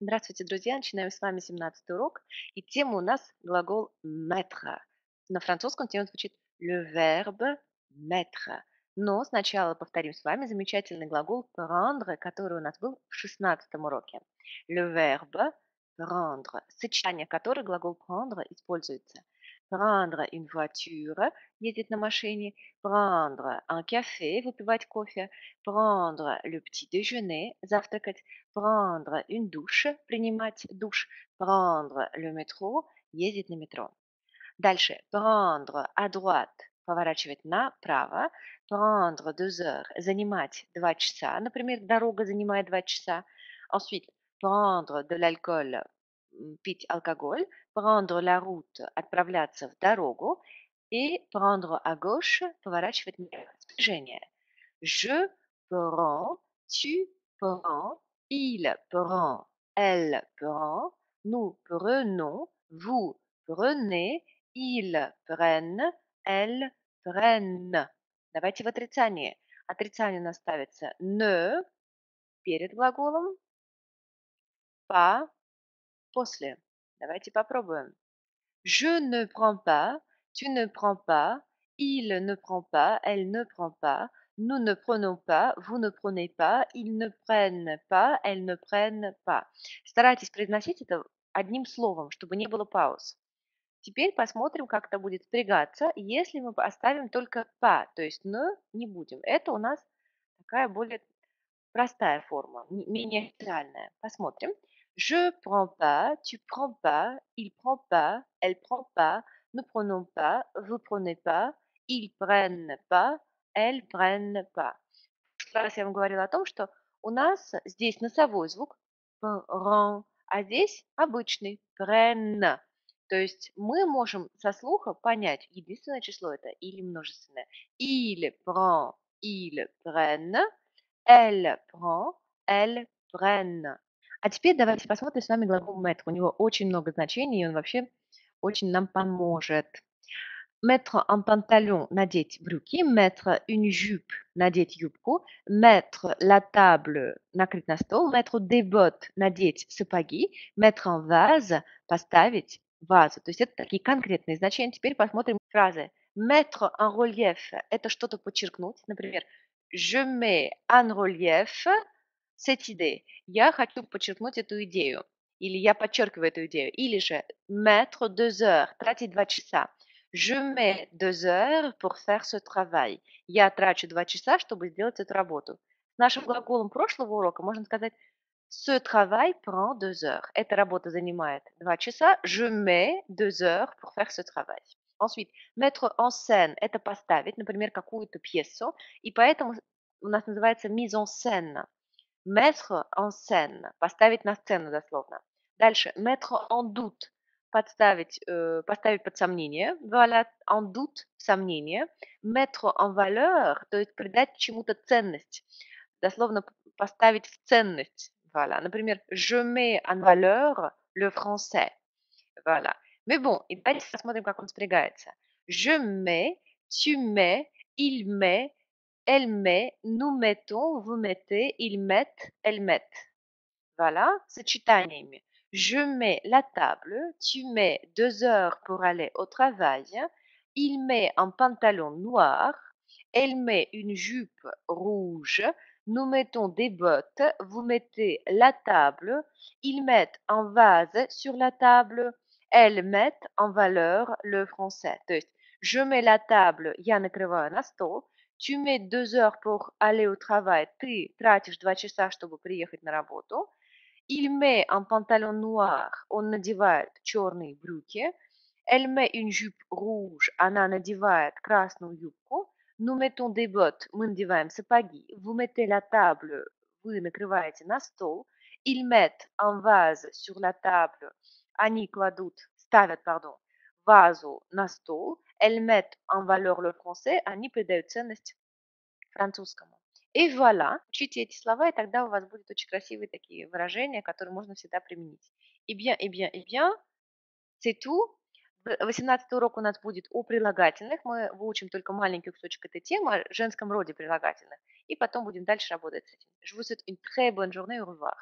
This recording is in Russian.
Здравствуйте, друзья! Начинаем с вами 17 урок. И тема у нас глагол mettre. На французском тема звучит le verbe mettre. Но сначала повторим с вами замечательный глагол prendre, который у нас был в 16 уроке. Le verbe prendre. Сочетание которое глагол prendre используется. Prendre une voiture, ездить на машине. Prendre un café, выпивать кофе. Prendre le petit déjeuner, завтракать. Prendre une douche, принимать душ. Prendre le métro, ездить на метро. Дальше. Prendre à droite, поворачивать направо. Prendre 2 heures, занимать 2 часа. Например, дорога занимает 2 часа. Ensuite, prendre de l'alcool, пить алкоголь. Prendre la route, отправляться в дорогу. И prendre à gauche, поворачивать налево. Движение. Je prends, tu prends, il prend, elle prend, nous prenons, vous prenez, ils prennent, elles prennent. Давайте в отрицании. Отрицание у нас ставится ne перед глаголом, pas после. Давайте попробуем. Je ne prends pas, tu ne prends pas, il ne prend pas, elle ne prend pas, nous ne prenons pas, vous ne prenez pas, ils ne prennent pas, elles ne prennent pas. Старайтесь произносить это одним словом, чтобы не было пауз. Теперь посмотрим, как это будет спрягаться, если мы оставим только pas, то есть не будем. Это у нас такая более простая форма, менее официальная. Посмотрим. Je prends pas, tu prends pas, il prend pas, elle prend pas, nous prenons pas, vous prenez pas, ils prennent pas, elles prennent pas. В прошлый раз я вам говорила о том, что у нас здесь носовой звук «прен», а здесь обычный «прен». То есть мы можем со слуха понять, единственное число это или множественное. Il prend, ils prennent, elle prend, elles prennent. А теперь давайте посмотрим с вами глагол mettre. У него очень много значений, и он вообще очень нам поможет. Mettre un pantalon, надеть брюки. Mettre une jupe, надеть юбку. Mettre la table, накрыть на стол. Mettre des bottes, надеть сапоги. Mettre un vase, поставить вазу. То есть это такие конкретные значения. Теперь посмотрим фразы. Mettre en relief– это что-то подчеркнуть. Например, je mets en relief cette idée. Я хочу подчеркнуть эту идею. Или я подчеркиваю эту идею. Или же mettre 2 heures, тратить 2 часа. Je mets 2 heures pour faire ce travail. Я трачу 2 часа, чтобы сделать эту работу. С нашим глаголом прошлого урока можно сказать ce travail prend 2 heures. Эта работа занимает 2 часа. Je mets 2 heures pour faire ce travail. Ensuite, mettre en scène– это поставить, например, какую-то пьесу, и поэтому у нас называется mise en scène. Mettre en scène– поставить на сцену дословно. Дальше, mettre en doute– поставить под сомнение. Voilà, en doute– сомнение. Mettre en valeur– то есть придать чему-то ценность. Дословно поставить в ценность. Voilà. Например, je mets en valeur le français. Voilà. Mais bon, и давайте посмотрим, как он спрягается. Je mets, tu mets, il met, elle met, nous mettons, vous mettez, ils mettent, elles mettent. Voilà, сочетаниями. Je mets la table, tu mets 2 heures pour aller au travail, il met un pantalon noir, elle met une jupe rouge, nous mettons des bottes, vous mettez la table, ils mettent un vase sur la table, elles mettent en valeur le français. То есть je mets la table, я накрываю на стол, tu mets 2 heures pour aller au travail, ты тратишь 2 часа, чтобы приехать на работу, il met un pantalon noir, он надевает черные брюки. Elle met une jupe rouge, она надевает красную юбку. Nous mettons des bottes, мы надеваем сапоги. Vous mettez la table, вы накрываете на стол. Ils mettent un vase sur la table, они ставят, вазу на стол. Elles mettent en valeur le français, они придают ценность французскому. И voilà, учите эти слова, и тогда у вас будут очень красивые такие выражения, которые можно всегда применить. И bien, et bien, et bien, c'est tout. 18 урок у нас будет о прилагательных. Мы выучим только маленький кусочек этой темы, о женском роде прилагательных. И потом будем дальше работать с этим. Je vous souhaite une très bonne journée. Au revoir.